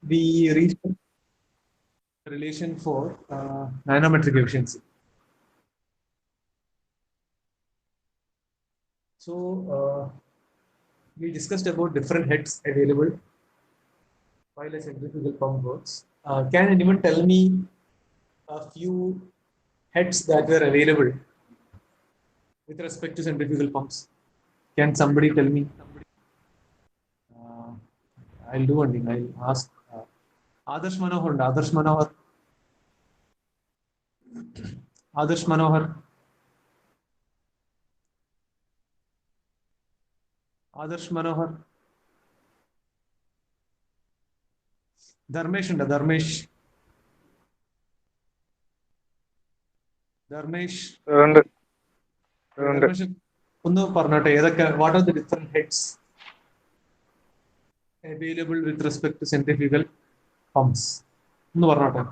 we reached the relation for nanometric efficiency. So we discussed about different heads available while a centrifugal pump works. Can anyone tell me a few heads that were available with respect to centrifugal pumps? Can somebody tell me? Uh, I'll do one thing. I'll ask Adarsh Manohar. Adarsh Manohar. Adarsh Manohar. Adarsh Manohar. Dharmesh ഉണ്ട് ധർമ്മേഷ് ധർമ്മേഷ് ധർമ്മേഷ് ഒന്ന് പറഞ്ഞോട്ടെ ഏതൊക്കെ what are the different heads available with respect to centrifugal pumps ഒന്ന് പറഞ്ഞോട്ടെ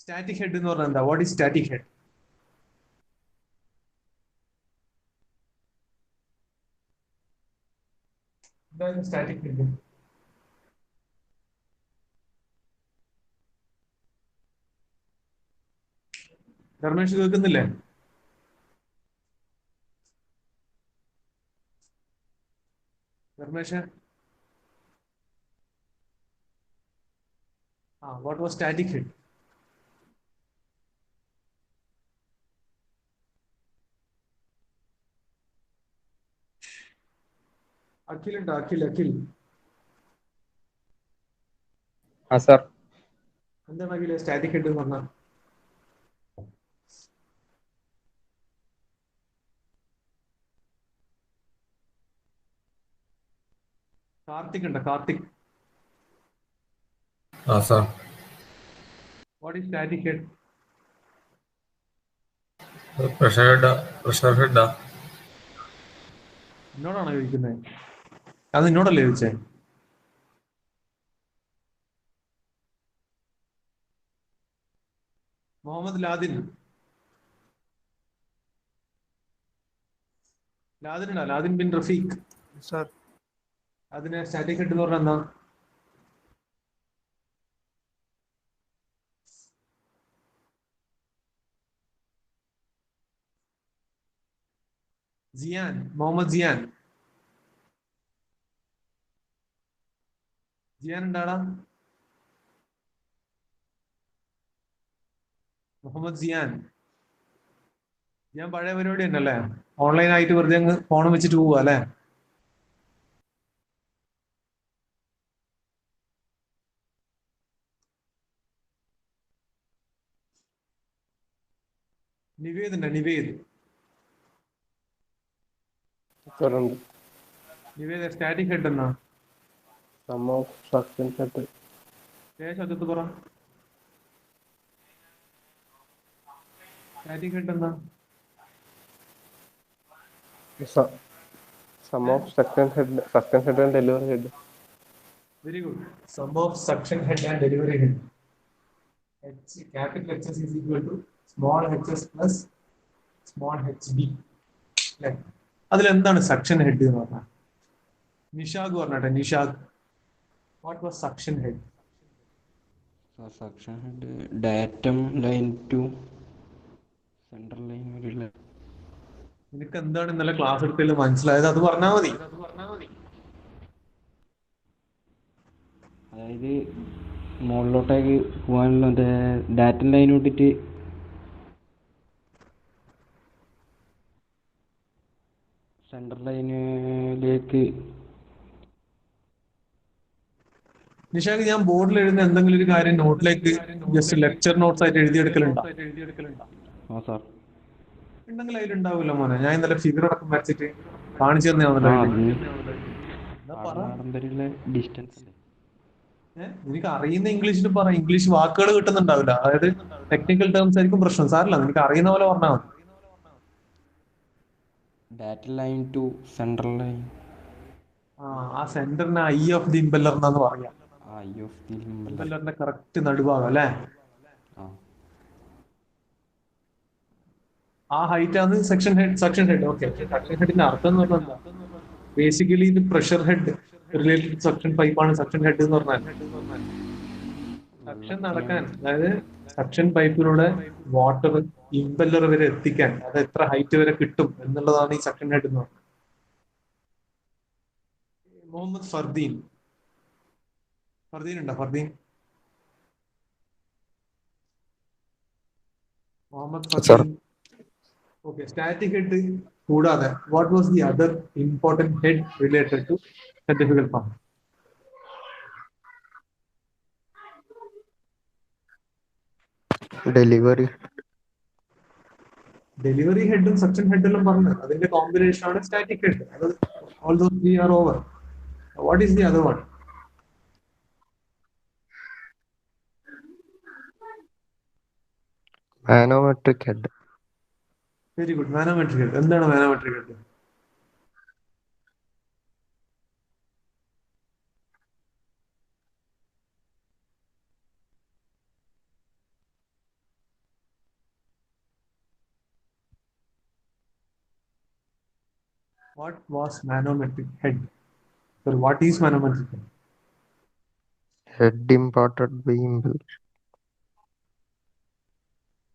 static head എന്ന് പറഞ്ഞാൽ എന്താ what is static head എന്തായാലും സ്റ്റാറ്റിക് ഹെഡ് ധർമ്മേഷ് കേൾക്കുന്നില്ലേ Dharmesh what was static head Akhil ഉണ്ടോ അഖിൽ സർ എന്താണ് അഖിൽ സ്റ്റാറ്റിക് ഹെഡ് എന്ന് പറഞ്ഞാൽ കാർത്തിക് ഉണ്ടോ Karthik sir what is static head pressure head എന്നോടാണോ ചോദിക്കുന്നത് അത് നിന്നോടല്ലേ ചോദിച്ചേ മുഹമ്മദ് ലാദിൻ ലാദിനുണ്ടോ ലാദിൻ ബിൻ റഫീഖ് സർ അതിന് സ്റ്റാറ്റിക് ഹെഡ് എന്ന് പറഞ്ഞാൽ എന്താ ജിയാൻ മുഹമ്മദ് ജിയാൻ ഉണ്ടാടാ മുഹമ്മദ് ജിയാൻ പഴയ പരിപാടി തന്നെയല്ലേ ഓൺലൈൻ ആയിട്ട് വെറുതെ അങ്ങ് ഫോണും വെച്ചിട്ട് പോവുക അല്ലേ നിവേദ് ഉണ്ടോ നിവേദ് സ്റ്റാറ്റിക് ഹെഡ് എന്നാ ശബ്ദത്ത് പറ സ്റ്റാറ്റിക് ഹെഡ് എന്നാ Sum of suction head and delivery head. Very good. Sum of suction head and delivery head. Capital HS is equal to small hs plus small hb. അതിൽ എന്താണ് സക്ഷൻ ഹെഡ് എന്ന് പറഞ്ഞാൽ നിഷാഗ് പറഞ്ഞട്ടെ Nishag what was suction head suction head datum line to central line വരെയുള്ള നിനക്ക് എന്താണ് ഇന്നലെ class എടുത്തതിൽ മനസ്സിലായത് അത് പറഞ്ഞാൽ മതി അതായത് മുകളിലോട്ടേക്ക് പോകാനുള്ള മറ്റേ ഡാറ്റൻ ലൈൻ വിട്ടിട്ട് സെൻട്രൽ ലൈനിലേക്ക് നിഷാഗ് ഞാൻ ബോർഡിൽ എഴുതുന്ന എന്തെങ്കിലും ഒരു കാര്യം നോട്ടിലേക്ക് ജസ്റ്റ് ലെക്ചർ നോട്ട്സ് ആയിട്ട് എഴുതിയെടുക്കലുണ്ടോ സാർ ഉണ്ടെങ്കിൽ അതിലുണ്ടാവില്ല മോനെ ഞാൻ ഇന്നലെ ഫിഗർ അടക്കം വരച്ചിട്ട് കാണിച്ചു തന്നെയാണല്ലോ ഡിസ്റ്റൻസ് നിനക്ക് അറിയുന്ന ഇംഗ്ലീഷിൽ പറ ഇംഗ്ലീഷ് വാക്കുകൾ കിട്ടുന്നുണ്ടാവില്ല അതായത് ടെക്നിക്കൽ ടേംസ് ആയിരിക്കും പ്രശ്നം സാറില്ല നിനക്ക് അറിയുന്ന പോലെ പറഞ്ഞാൽ മതി datum line to central line ആ സെന്ററിന് ഐ ഓഫ് ദി ഇമ്പല്ലർ എന്നാന്ന് പറയാം ഇമ്പല്ലറിന്റെ കറക്റ്റ് നടുഭാഗം അല്ലെ ആ ഹൈറ്റ് ആണ് സെക്ഷൻ ഹെഡ് ഓക്കെ സെക്ഷൻ ഹെഡിന്റെ അർത്ഥം എന്ന് പറഞ്ഞാൽ ബേസിക്കലി ഇത് പ്രഷർ ഹെഡ് റിലേറ്റഡ് സക്ഷൻ പൈപ്പാണ് സക്ഷൻ ഹെഡ് എന്ന് പറഞ്ഞാൽ. സക്ഷൻ നടക്കാൻ, അതായത് സക്ഷൻ പൈപ്പിലൂടെ വാട്ടർ ഇമ്പല്ലർ വരെ എത്തിക്കാൻ അത് എത്ര ഹൈറ്റ് വരെ കിട്ടും എന്നുള്ളതാണ് ഈ സക്ഷൻ ഹെഡ് എന്ന് പറയുന്നത്. മുഹമ്മദ് ഫർദീൻ. ഫർദീൻ ഉണ്ടോ? Fardeen Muhammad Sir. Fardeen. Okay, static head കൂടാതെ what was the other important head related to centrifugal pump? Delivery. Delivery ഹെഡും സക്ഷൻ ഹെഡെല്ലാം പറഞ്ഞു, അതിന്റെ കോമ്പിനേഷൻ ആണ് സ്റ്റാറ്റിക് ഹെഡ്. അത് all those three are over. What is the other one? Manometric head. Very good, manometric head. എന്താണ് manometric head? What was manometric head? Sir, what is manometric head? Head imparted by impulse.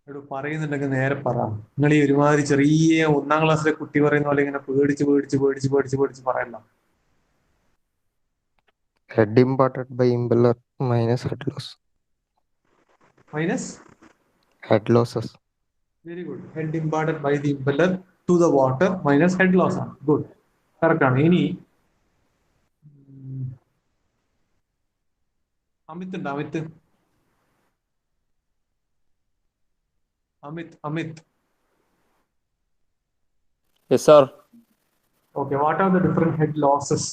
എടോ, പറയുന്നുണ്ടെങ്കിൽ നേരെ പറ. നിങ്ങൾ ഈ ഒരുമാതിരി ചെറിയ 1ാം ക്ലാസ്സിലെ കുട്ടി പറയുന്ന പോലെ ഇങ്ങനെ പേടിച്ച് പറയണ്ട. Head imparted by impeller minus head loss. മൈനസ് Head losses. Very good. Head imparted by the impeller to the water minus head loss ആണ്. ഗുഡ്, കറക്റ്റ് ആണ്. ഇനി അമിത് ഉണ്ട്. Amit. Yes, sir. Okay, what are the different head losses?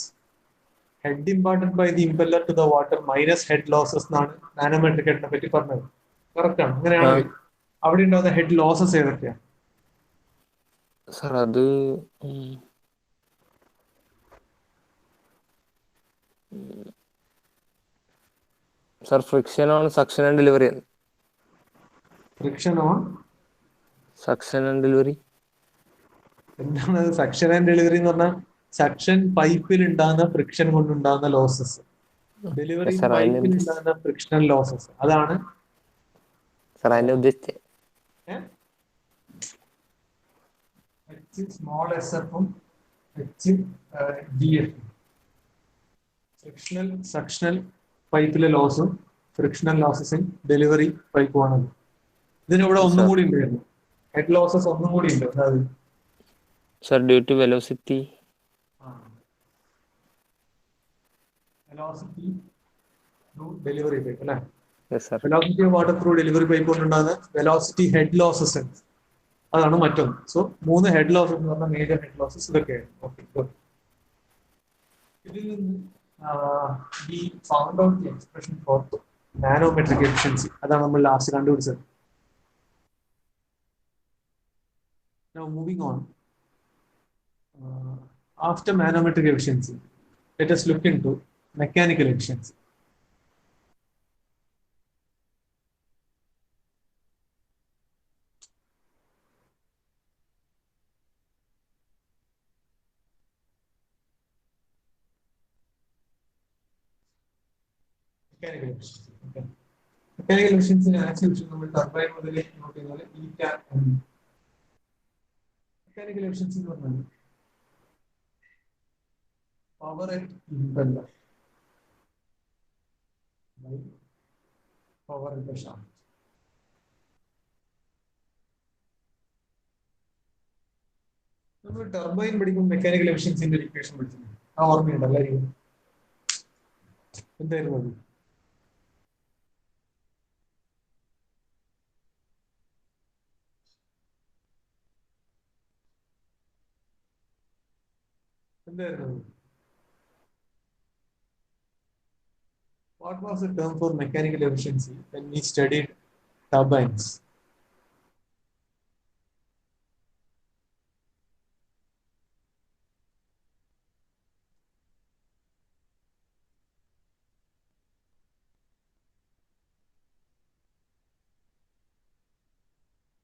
Head imparted by the impeller to the water minus head losses എന്നാണ് manometric ഹെഡിനെ പറ്റി പറഞ്ഞത്. Correct ആണ്. അങ്ങനെയാണെങ്കിൽ അവിടെ ഉണ്ടാകുന്ന ഹെഡ് ലോസസ് ഏതൊക്കെയാണ്? Sir, അത് സർ ഫ്രിക്ഷൻ ആണ് suction and delivery. Friction on suction and delivery. എന്താണ് സക്ഷൻ ആൻഡ് ഡെലിവറി എന്ന് പറഞ്ഞാൽ? സക്ഷൻ പൈപ്പിൽ ഉണ്ടാകുന്ന ഫ്രിക്ഷൻ കൊണ്ടുണ്ടാകുന്ന ലോസസ്, ഡെലിവറി പൈപ്പിൽ ഉണ്ടാകുന്ന ഫ്രിക്ഷണൽ ലോസസ്. അതാണ് സർ അതിന്റെ ഉദ്ദേശിച്ചത്. സ്മോൾ എസ് എഫും GF. ഫ്രിക്ഷണൽ സക്ഷണൽ പൈപ്പിലെ ലോസും ഫ്രിക്ഷണൽ ലോസസ് ഇൻ ഡെലിവറി പൈപ്പുമാണത്. ഇതിനിവിടെ ഒന്നും കൂടി ഉണ്ടായിരുന്നു, ഹെഡ് ലോസസ് ഒന്നും കൂടി ഉണ്ട്. അതായത് sir due to velocity. Velocity through delivery pipe അല്ലേ? Yes sir. Velocity of water through delivery pipe കൊണ്ടുണ്ടാകുന്ന വെലോസിറ്റി ഹെഡ് ലോസസ്, അതാണ് മറ്റൊന്ന്. സോ 3 ഹെഡ് ലോസസ് എന്ന് പറഞ്ഞാൽ മേജർ ഹെഡ് ലോസസ് ഇതൊക്കെയാണ്. Okay, good. ഇതിൽ നിന്ന് ഈ found out the expression four nanometric efficiency, അതാണ് നമ്മൾ ലാസ്റ്റ് കണ്ടുപിടിച്ചത്. Now moving on, after manometric efficiency, let us look into mechanical efficiency. Mechanical efficiency. Okay. Mechanical efficiency actually നമ്മൾ turbine മുതൽ not ചെയ്താൽ mechanical efficiency എന്ന് പറഞ്ഞാൽ power at impeller by power at the shaft. നമ്മൾ turbine പഠിക്കുമ്പോൾ mechanical എഫിഷ്യൻസിന്റെ ഒരു equation പഠിച്ചിട്ടുണ്ട്. ആ ഓർമ്മയുണ്ട് എല്ലാവരും? എന്തായിരുന്നു അത്? എന്തായിരുന്നു? What was the term for mechanical efficiency when we studied turbines?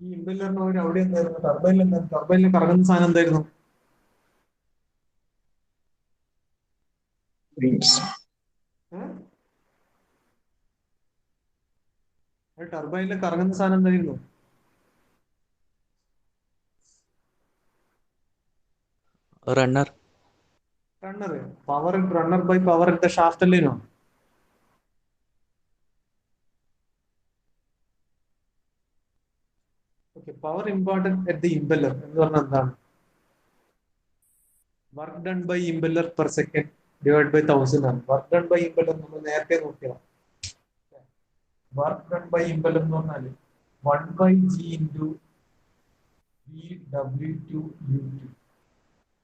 ഈ ഇമ്പല്ലറിന് പകരം അവിടെ എന്തായിരുന്നു? ടർബൈനിൽ എന്തായിരുന്നു? ടർബൈനിൽ കറങ്ങുന്ന സാധനം എന്തായിരുന്നു? turbines. ടർബൈനിലെ കറങ്ങുന്ന സാധനം എന്തായിരുന്നു? Runner. Runner. Power runner by power in the shaft അല്ലേനോ? Okay, power important at the impeller എന്ന് പറഞ്ഞാൽ എന്താണ്? Work done by impeller per second divide by 1000 ആണ്. വർക്ക് ഡൺ ബൈ ഇംപെല്ലർ നമ്മൾ നേരത്തെ നോക്കിയതാണ്. വർക്ക് ഡൺ ബൈ ഇംപെല്ലർ എന്ന് പറഞ്ഞാൽ 1/g ഇൻറ്റു VW2 U2.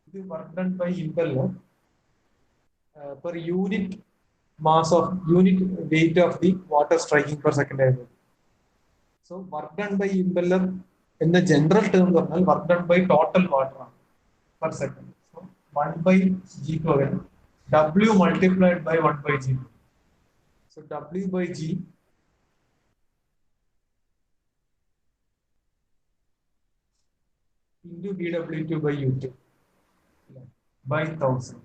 ഇത് work done by impeller per unit mass of unit weight of the water striking per second ആയിരുന്നു. So work done by impeller in the general term പറഞ്ഞാൽ work done by total water ആണ് per second. So 1/g പകരം W multiplied by 1/g. So W by G into VW2 by U2 by 1000.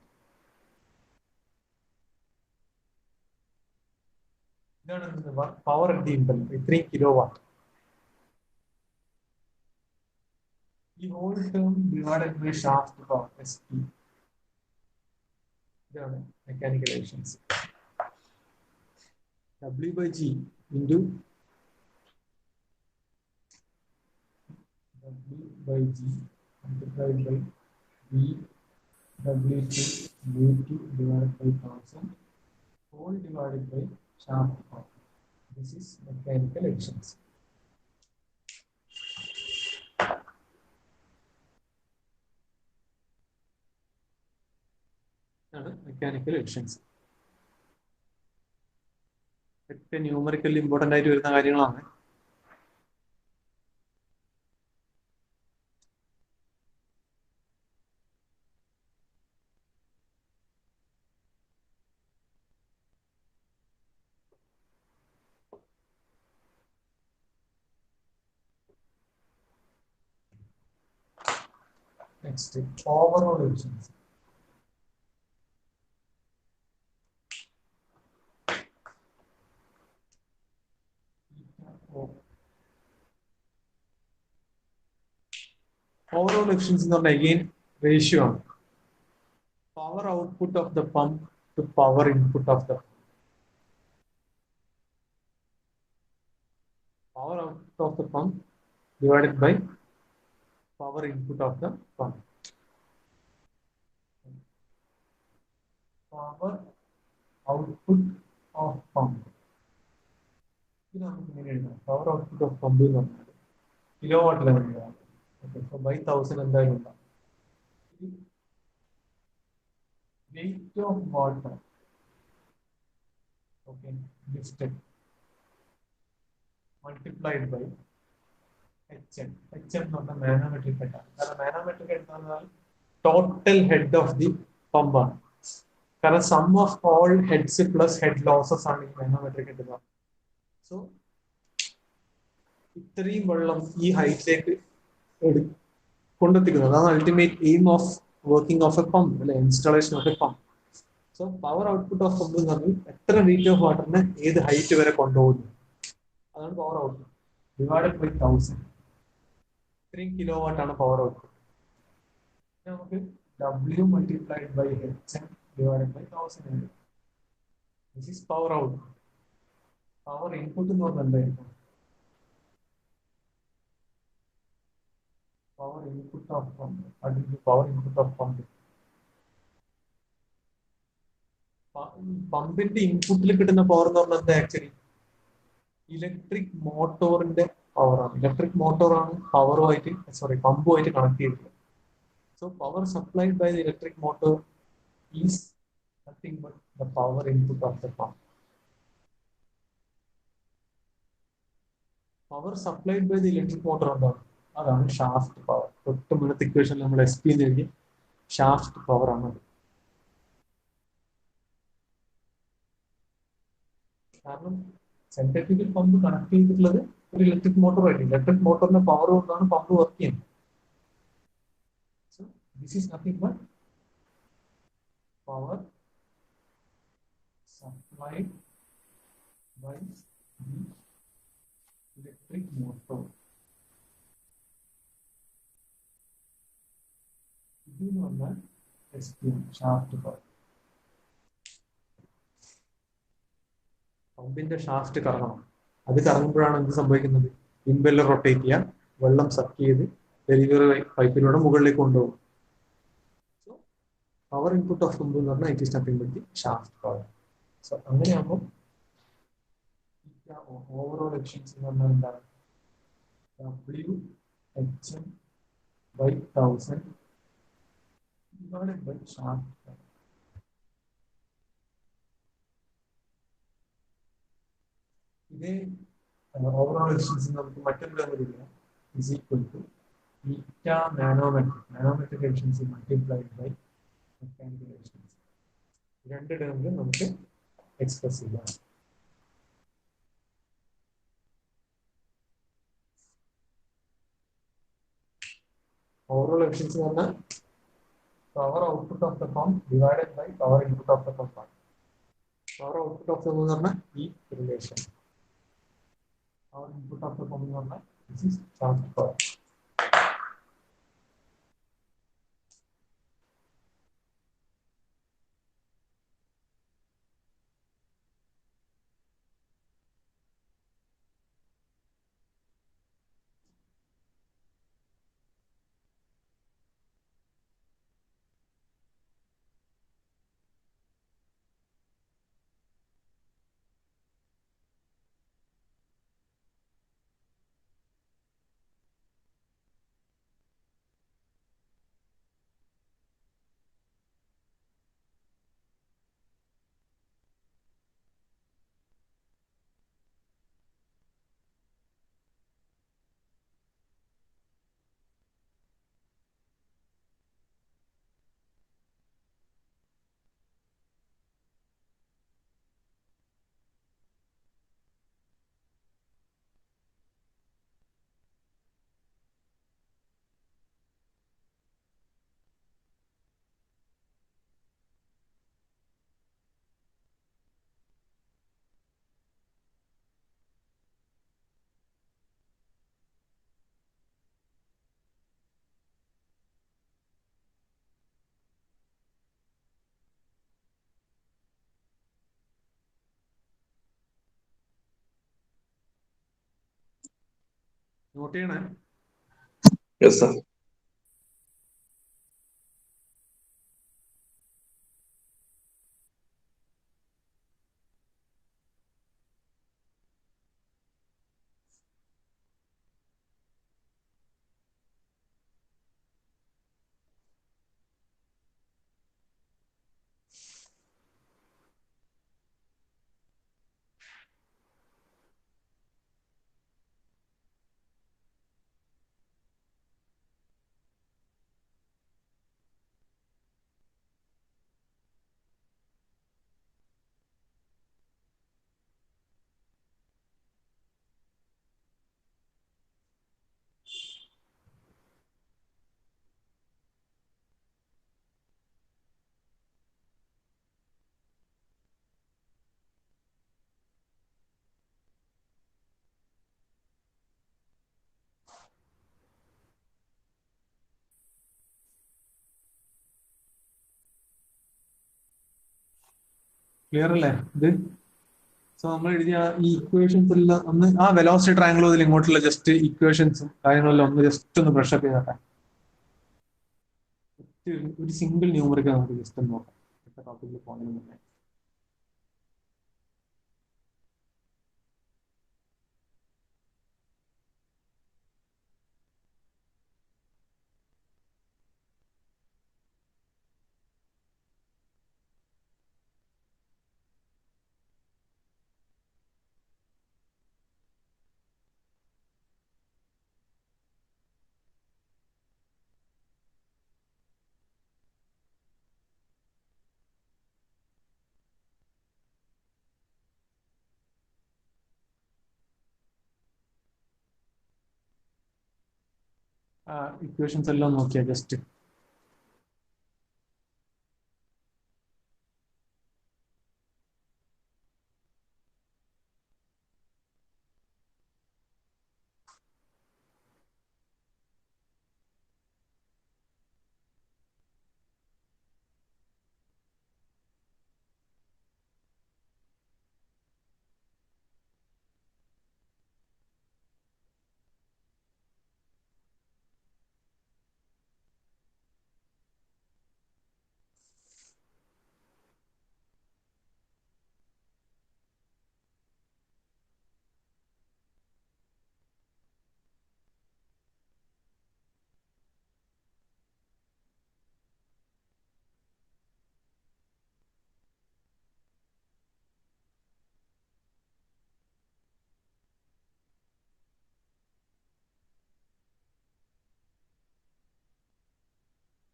Power at the impeller 3 kilowatt. The whole term divided by shaft power SP. Mechanical efficiency. W by G into W by G multiplied by V W2 U2 divided by 1000 whole divided by shaft power. This is mechanical efficiency. Mechanical efficiency. ഇതൊക്കെ numerically important ആയിട്ട് വരുന്ന കാര്യങ്ങളാണ്. Next, overall efficiency. Overall efficiency എന്ന് പറഞ്ഞാൽ again ratio ആണ്. Power output of the pump to power input of the pump. Power output of the pump divided by power input of the pump. Power output of pump. ഇത് നമുക്ക് ഇങ്ങനെ എഴുതാം. Power output of pump എന്ന് പറഞ്ഞാൽ കിലോവാട്ടിലാണ് എഴുതാം. Okay, so by 1000 എന്തായാലും ഉണ്ടാവും. Weight of water, okay, lifted multiplied by HM. HM എന്ന് പറഞ്ഞാൽ മാനോമെട്രിക് ഹെഡ് ആണ്. കാരണം മാനോമെട്രിക് ഹെഡ് എന്ന് പറഞ്ഞാൽ total head of the pump ആണ്. കാരണം sum of all heads plus head losses ആണ് ഈ മാനോമെട്രിക് ഹെഡ് എന്ന് പറഞ്ഞത്. സോ ഇത്രയും വെള്ളം ഈ ഹൈറ്റിലേക്ക് കൊണ്ടെത്തിക്കുന്നത് അതാണ് ultimate aim of working of a pump അല്ലെ, installation of a pump. So power output of pump എന്ന് പറഞ്ഞാൽ എത്ര വെയിറ്റ് ഓഫ് വാട്ടറിനെ ഏത് ഹൈറ്റ് വരെ കൊണ്ടുപോകുന്നു, അതാണ് power output divided by 1000. 3 kilowatt ആണ് പവർ ഔട്ട്പുട്ട്. നമുക്ക് W multiplied by HM divided by 1000. This is power output. Power input എന്ന് പറഞ്ഞാൽ എന്തായിരിക്കും? Power input of pump. What is the power input of pump? പമ്പിന്റെ ഇൻപുട്ടിൽ കിട്ടുന്ന പവർ എന്ന് പറഞ്ഞാൽ എന്താ? ആക്ച്വലി ഇലക്ട്രിക് മോട്ടോറിന്റെ പവറാണ്. ഇലക്ട്രിക് മോട്ടോറാണ് പവറുമായിട്ട് പമ്പുമായിട്ട് കണക്ട് ചെയ്തിട്ടുള്ളത്. So power supplied by the electric motor is nothing but the power input of the pump. Power supplied by the electric motor അതാണ് shaft power. തൊട്ട് മുന്നത്തെ ഇക്വേഷനിൽ നമ്മൾ SP എന്ന് എഴുതി ഷാഫ്റ്റ് പവർ ആണ്. കാരണം സെൻട്രിഫ്യൂഗൽ പമ്പ് കണക്ട് ചെയ്തിട്ടുള്ളത് ഒരു ഇലക്ട്രിക് മോട്ടോറായിട്ട്. ഇലക്ട്രിക് മോട്ടോറിന്റെ പവർ കൊണ്ടാണ് പമ്പ് വർക്ക് ചെയ്യുന്നത്. This is nothing but power supplied by the electric motor. ഇതിന് വന്ന SPM ഷാഫ്റ്റ് പവർ. പമ്പിന്റെ ഷാഫ്റ്റ് കറങ്ങണം. അത് കറങ്ങുമ്പോഴാണ് എന്ത് സംഭവിക്കുന്നത്? ഇംപെല്ലർ റൊട്ടേറ്റ് ചെയ്യുക, വെള്ളം സക്ക് ചെയ്ത് ഡെലിവറി പൈപ്പിലൂടെ മുകളിലേക്ക് കൊണ്ടുപോകും. So power input of pump എന്ന് പറഞ്ഞാൽ it is nothing but the shaft power. So അങ്ങനെയാകുമ്പോൾ ഓവറോൾ എഫിഷ്യൻസി എന്ന് പറഞ്ഞാൽ എന്താണ്? WHM by 1000 divided by shaft power. ഇതേ ഓവറോൾ എഫിഷ്യൻസി നമുക്ക് മറ്റൊരു തരത്തിലില്ല. Is equal to eta manometric efficiency multiplied by mechanical efficiency. രണ്ട് ടേമിലും നമുക്ക് എക്സ്പ്രസ് ചെയ്യാം. ഓവറോൾ എഫിഷ്യൻസി പറഞ്ഞാൽ power output of the pump divided by power input of the pump ആണ്. Power output of the pump എന്ന് പറഞ്ഞാൽ ഈ relation. Power input of the pump എന്ന് പറഞ്ഞാൽ this is shaft power. Note ചെയ്യണേ. Yes, sir. Clear അല്ലേ ഇത്? So നമ്മൾ എഴുതിയ ഈ ഇക്വേഷൻസ് എല്ലാം ഒന്ന് ആ വെലോസിറ്റി ട്രയാങ്കിൾ മുതൽ ഇങ്ങോട്ടുള്ള ജസ്റ്റ് ഇക്വേഷൻസും കാര്യങ്ങളെല്ലാം ഒന്ന് ജസ്റ്റ് ഒന്ന് ബ്രഷ് അപ്പ് ചെയ്തോട്ടെ. ഒരു സിംഗിൾ ന്യൂമറിക്ക് നമുക്ക് ജസ്റ്റ് ഒന്ന് നോക്കാം ടോപ്പിക്കിൽ പോകുന്നതിന് മുന്നേ. ഇക്വേഷൻസ് എല്ലാം നോക്കിയാ ജസ്റ്റ്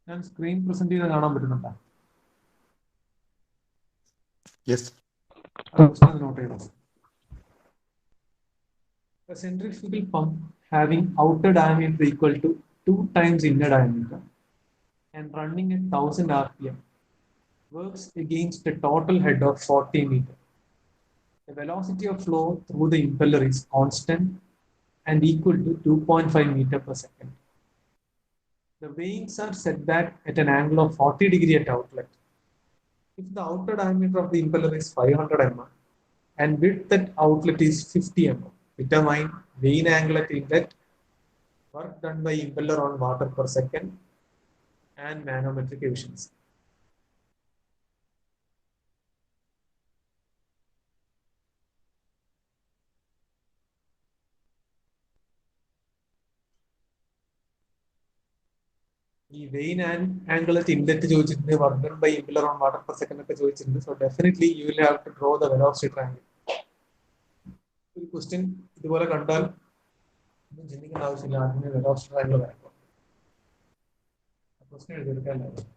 ഞാൻ സ്ക്രീൻ പ്രസന്റ് ചെയ്ത് കാണാൻ പറ്റുന്നുണ്ടോ? Yes. ക്വസ്റ്റ്യൻ നോട്ട് ചെയ്യണം. A centrifugal pump having outer diameter equal to 2 times inner diameter and running at 1000 rpm works against a total head of 40 meters. The velocity of flow through the impeller is constant and equal to 2.5 meter per second. The vanes are set back at an angle of 40 degree at outlet. If the outer diameter of the impeller is 500 mm and width at outlet is 50 mm, determine vane angle at inlet, work done by impeller on water per second, and manometric efficiency. ഈ vane angle at inlet ചോദിച്ചിട്ടുണ്ട്, work done by impeller on water per second ഒക്കെ ചോദിച്ചിട്ടുണ്ട്. So definitely you will have to draw the velocity triangle. ഒരു question ഇതുപോലെ കണ്ടാൽ ഒന്നും ചിന്തിക്കേണ്ട ആവശ്യമില്ല, ആദ്യമേ വെലോസിറ്റി ട്രയാങ്കിൾ വരയ്ക്കും. ക്വസ്റ്റ്യൻ എഴുതിയെടുക്കാനല്ല.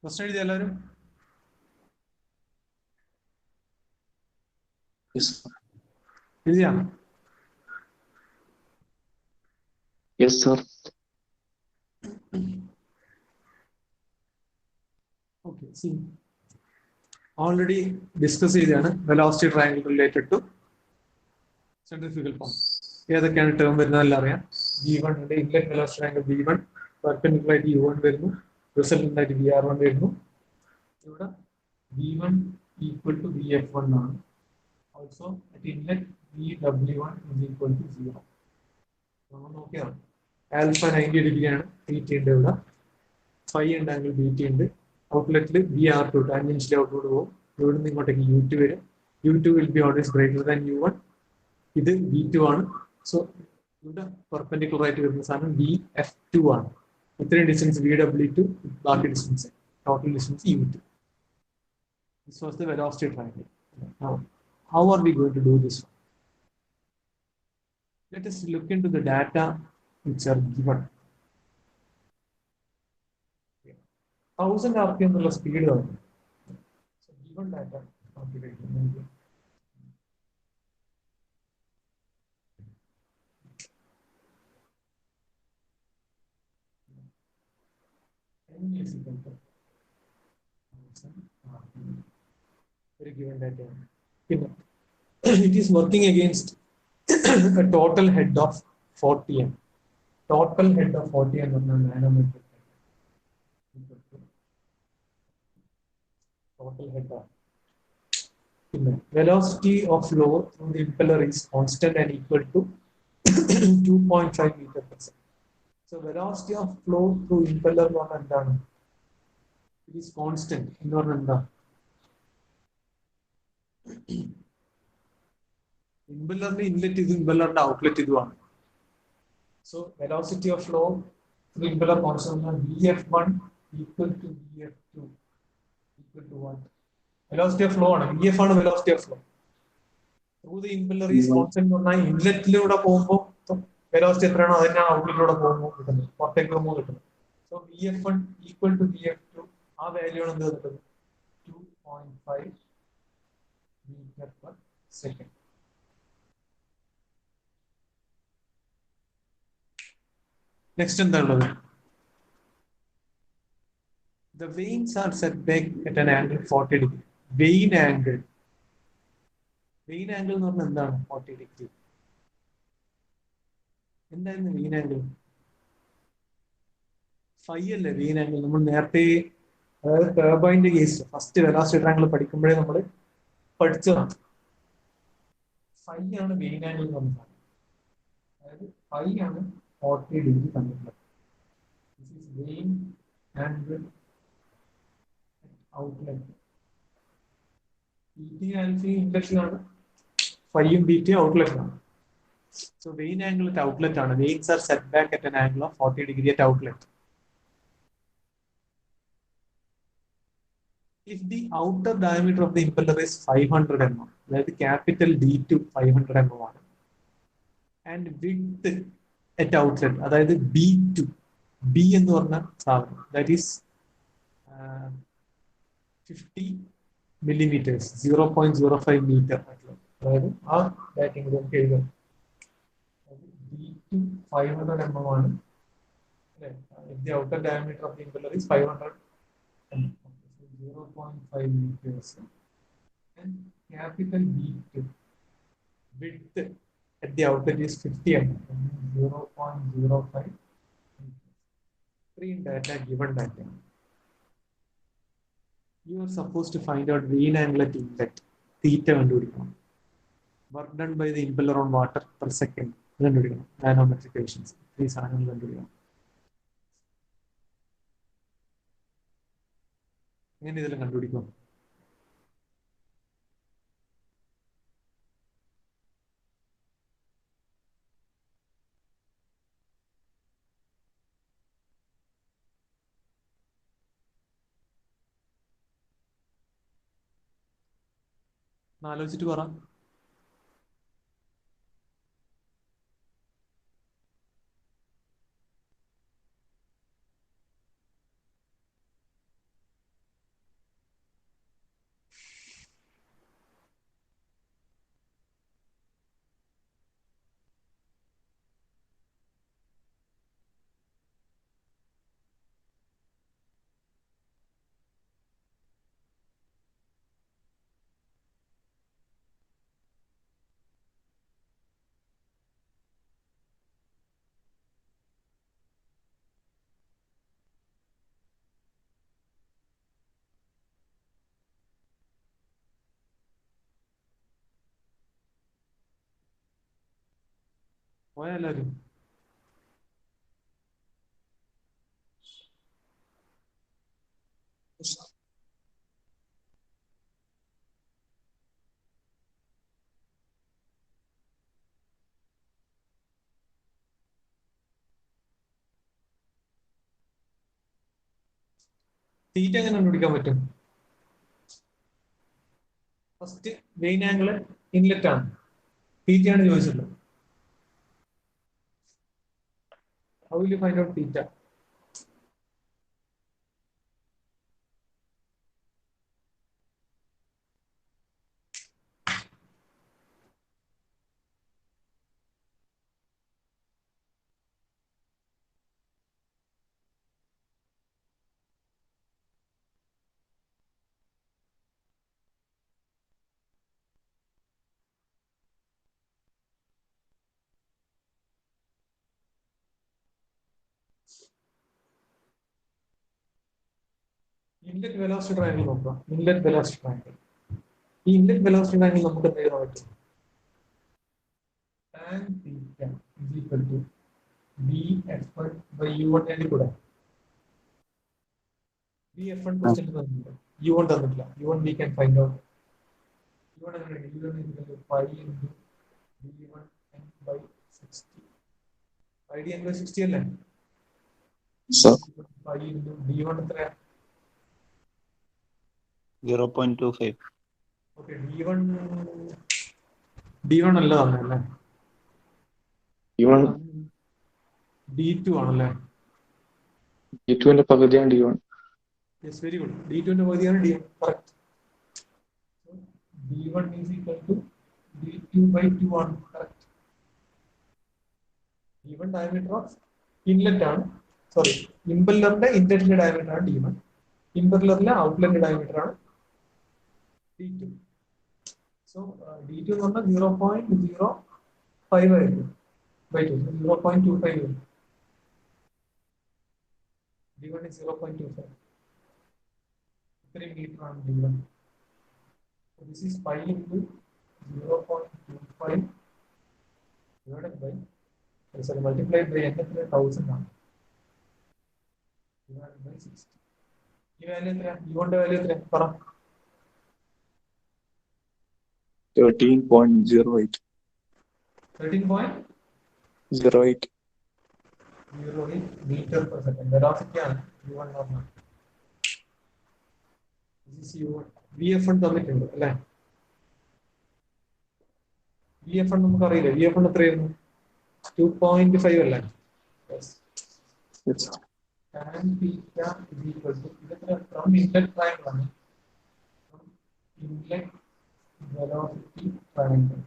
ക്വസ്റ്റൻ എഴുതിയ എല്ലാവരും? Yes, sir. എഴുതിയാ? Yes, sir. Okay, see already discuss ചെയ്താണ് velocity triangle related to centrifugal pump. ഏതൊക്കെയാണ് ടേം വരുന്നതെല്ലാം അറിയാം. V1 ഉണ്ട്, inlet velocity triangle V1, perpendicular ആയിട്ട് U1 വരുന്നു, റിസൾട്ടന്റ് ആയിട്ട് VR1 വരുന്നു. ഇവിടെ V1 ഈക്വൽ ടു VF1 ആണ്. Also at inlet VW1 is equal to 0. നമ്മൾ നോക്കിയാണ് ആൽഫ 90 ഡിഗ്രി ആണ്, തീറ്റ ഉണ്ട് ഇവിടെ, ഫൈ ഉണ്ട്, ആംഗിൾ ബീറ്റ ഉണ്ട്. ഔട്ട്ലെറ്റിൽ VR2 ടാൻജൻഷ്യലി ഔട്ട്വേർഡ് പോകും. ഇവിടെ നിന്ന് ഇങ്ങോട്ടേക്ക് U2 വരും. U2 will be always greater than U1. ഇത് V2 ആണ്. സോ ഇവിടെ പെർപെൻഡിക്കുലർ ആയിട്ട് വരുന്ന സാധനം VF2 ആണ്. ഇത്രയും ഡിസ്റ്റൻസ് VW2, ബാക്കി distance total distance U2. This was the velocity triangle. Now, how are we going to do this one? Let us look into the data which are given. 1000 RPM എന്നുള്ള speed ആണ്. So given data, very given data. It is working against a total head of 40 m. Total head of 40 m is nanometer. Total head of. Velocity of flow through the impeller is constant and equal to 2.5 meter per second. So velocity of flow through impeller it is constant. ഇമ്പല്ലറിന്റെ inlet ഇത്, ഇമ്പല്ലറിന്റെ outlet ഇതുമാണ്. So velocity of flow through impeller constant VF1 equal to VF2 equal to 1. Velocity of flow ആണ്, VF ആണ് velocity of flow through the impeller is constant എന്ന് പറഞ്ഞാൽ ഇൻലെറ്റിലൂടെ പോകുമ്പോൾ velocity എത്രയാണോ അതിനാണ് ഔട്ട്ലെറ്റിലൂടെ പോകുമ്പോൾ കിട്ടുന്നത്, പുറത്തേക്ക് പോകുമ്പോൾ കിട്ടുന്നത്. So VF1 equal to VF2, ആ വാല്യൂ ആണ് എന്ത് കിട്ടുന്നത്, 2.5 meter per second. Next എന്താണ്? The vanes are set back at an angle 40 degree. Vane angle. Vane angle എന്ന് പറഞ്ഞാൽ എന്താണ്? 40 degree. എന്തായിരുന്നു വെയിൻ ആംഗിൾ? ഫൈ അല്ലേ വെയിൻ ആംഗിൾ? നമ്മൾ നേരത്തെ അതായത് ടർബൈൻ്റെ കേസ് ഫസ്റ്റ് വെലോസിറ്റി ട്രയാങ്കിൾ പഠിക്കുമ്പോഴേ നമ്മൾ പഠിച്ചതാണ്. ഫൈ ആണ് വെയിൻ ആംഗിൾ എന്ന് പറഞ്ഞത്. അതായത് ഫൈ ആണ് 40 ഡിഗ്രി തന്നിട്ടുള്ളത്. This is vane angle outlet. Beta ആൽഫയും ഇൻഡക്ഷനാണ്, ഫൈയും ബീറ്റയും ഔട്ട്ലെറ്റാണ്. So vein angle at outlet ആണ്. Vanes are set back at an angle of 40 degree at outlet. If the outer diameter of the impeller is 500 mm, അതായത് capital D2 500 mm ആണ്, and width at outlet അതായത് B2, B എന്ന് പറഞ്ഞ സാധനം that is 50 millimeters, 0.05 meter. അതായത് ആ darting നമുക്ക് എഴുതാം. D2 500 mm ആണ്. If the outer diameter of the impeller is 500 mm, 0.5 meters, and capital B2 width at the outlet is 50 mm, 0.05 meters. Three data, given data. You are supposed to find out vein angle at inlet, theta കണ്ടുപിടിക്കണം. Work done by the impeller on water per second കണ്ടുപിടിക്കണം. Manometric equations, ഈ സാധനങ്ങൾ കണ്ടുപിടിക്കണം. എങ്ങനെ ഇതെല്ലാം കണ്ടുപിടിക്കും? ആലോചിച്ചിട്ട് പറ. പോയാ എല്ലാവരും? തീറ്റ എങ്ങനെ കണ്ടുപിടിക്കാൻ പറ്റും? ഫസ്റ്റ് മെയിൻ ആംഗിൾ ഇൻലെറ്റ് ആണ്, തീറ്റയാണ് ചോദിച്ചിട്ടുള്ളത്. How will you find out theta? Inlet velocity triangle നോക്കാം. ഇൻലെറ്റ് വെലോസിറ്റി ട്രയാങ്കിൾ, ഈ ഇൻലെറ്റ് വെലോസിറ്റി ട്രയാങ്കിൾ നമുക്ക് എന്ത് ചെയ്യാൻ പറ്റും? tan theta is equal to df1 by u1 എഴുതി കൂടെ? df1 ക്വസ്റ്റ്യൻ തന്നിട്ടില്ല, u1 തന്നിട്ടില്ല. u1 we can find out. u1 എങ്ങനെയാണ്? u1 is equal to pi into d1 n by 60. pi d n by 60 അല്ലേ? Sir. pi into d1 എത്രയാ? 0.25. Okay, d1 അല്ല തന്നല്ലേ, D1 d2 ആണല്ലേ? D2 പകുതിയാണ് D1. Yes, very good. d2 ന്റെ പകുതിയാണ് d1. Correct. d1 is equal to d2 by 2 ആണ്. Correct. d1 diameter of inlet ആണ്, സോറി, ഇംപെല്ലറിന്റെ ഇൻലെറ്റിന്റെ ഡയമീറ്റർ ആണ് d1, ഇംപെല്ലറിലെ ഔട്ട്ലെറ്റ് ഡയമീറ്റർ ആണ് d2. സോ d2 എന്ന് പറഞ്ഞാൽ 0.05 ആയിരിക്കും by 2, 0.25 ആയിരിക്കും. d1 is 0.25. ഇത്രയും മീറ്റർ ആണ് d1. So this is pi into 0.25 divided by, sorry, multiplied by n എത്ര? 1000 ആണ്, divided by 60. ഈ വാല്യൂ എത്ര? d1 ന്റെ വാല്യൂ എത്ര പറ? 13.08. 13.08 meter per second. വെലോസിറ്റി ആണ് u1 എന്ന് പറഞ്ഞാൽ. This is u1. vf1 തന്നിട്ടുണ്ട് അല്ലേ? vf1 നമുക്ക് അറിയില്ല. vf1 എത്രയായിരുന്നു? 2.5 അല്ലേ? Yes. Yes. Tan theta is equal to, ഇതെത്ര? From inlet triangle ആണ്, from inlet velocity triangle.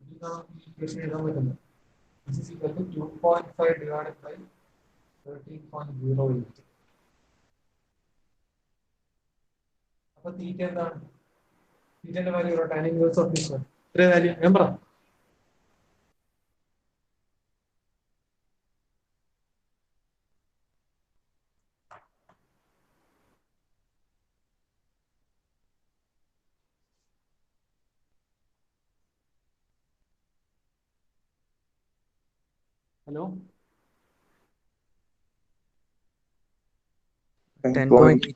ഇത് നമുക്ക് ഇക്വേഷൻ എഴുതാൻ പറ്റുന്നത്. This is equal to 2.5 divided by 13.08. അപ്പൊ തീറ്റ എന്താണ്? തീറ്റന്റെ value tan inverse of this one. എത്ര വാല്യൂ ഞാൻ പറ? ഹലോ, 10.8.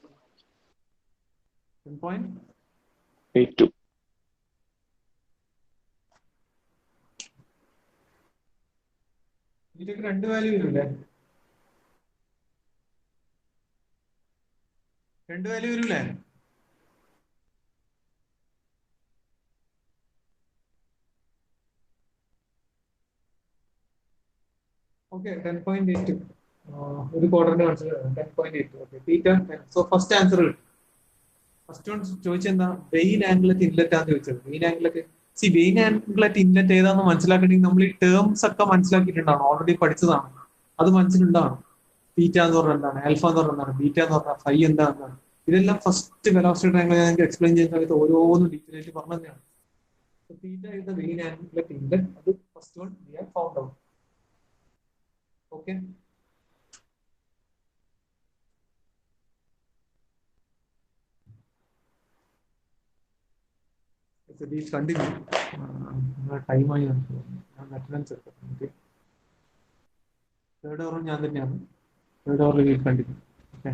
10.82. ഇതിലേക്ക് രണ്ട് വാല്യൂ വരൂല്ലേ? രണ്ട് വാല്യൂ വരൂലേ? ഓക്കെ, 10.8 ഒരു quadrant consider 10.8. Okay, theta 10. So first answer കിട്ടും. ഫസ്റ്റ് വൺ ചോദിച്ചെന്താ? വെയിൻ ആംഗിളറ്റ് ഇൻലെറ്റ് ആണെന്ന് ചോദിച്ചത്. Vane angle at, see vane angle at inlet ഏതാണെന്ന് മനസ്സിലാക്കണമെങ്കിൽ നമ്മൾ ഈ ടേംസ് ഒക്കെ മനസ്സിലാക്കിയിട്ടുണ്ടാണ്, ഓൾറെഡി പഠിച്ചതാണ്, അത് മനസ്സിലുണ്ടാണ്. തീറ്റ എന്ന് പറഞ്ഞാൽ എന്താണ്, ആൽഫ എന്ന് പറഞ്ഞാൽ എന്താണ്, ബീറ്റ എന്ന് പറഞ്ഞാൽ ഫൈ എന്താണെന്നാണ്. ഇതെല്ലാം ഫസ്റ്റ് വെലോസിറ്റി ട്രയാങ്കിൾ ഞാൻ എക്സ്പ്ലെയിൻ ചെയ്യുന്ന സമയത്ത് ഓരോന്നും ഡീറ്റെയിൽ ആയിട്ട് പറഞ്ഞു തന്നെയാണ്. Theta is the vane angle at inlet, അത് first one we have found out. Okay, continue. ടൈമായി അറ്റൻഡൻസ് എടുക്കാം. ഓക്കെ, തേർഡ് ഓവറും ഞാൻ തന്നെയാണ്. തേർഡ് ഓവറിൽ കണ്ടിന്യൂ. ഓക്കെ.